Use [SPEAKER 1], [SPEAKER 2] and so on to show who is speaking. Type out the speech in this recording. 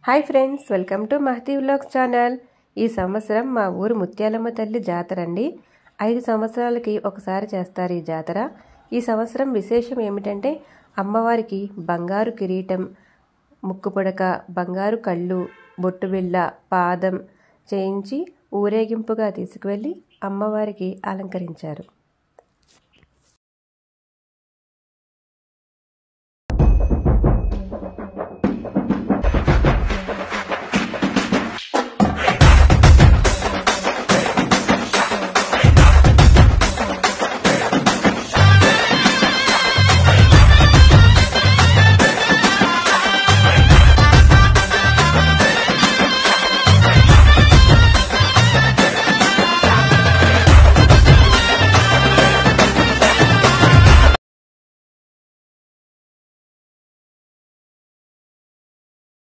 [SPEAKER 1] Hi friends, welcome to Mahathi vlogs channel. ఈ సంవత్సరం మా ఊరు ముత్యాలమ్మ తల్లి జాతర అండి. 5 సంవత్సరాలకి ఒకసారి చేస్తారు ఈ జాతర. ఈ సంవత్సరం విశేషం ఏమిటంటే అమ్మవారికి బంగారు కిరీటం, ముక్కు పుడక, బంగారు కళ్ళు, బొట్టు బిళ్ళ, పాదం చేయించి ఊరేగింపుగా తీసుకువెళ్ళి అమ్మవారికి అలంకరించారు.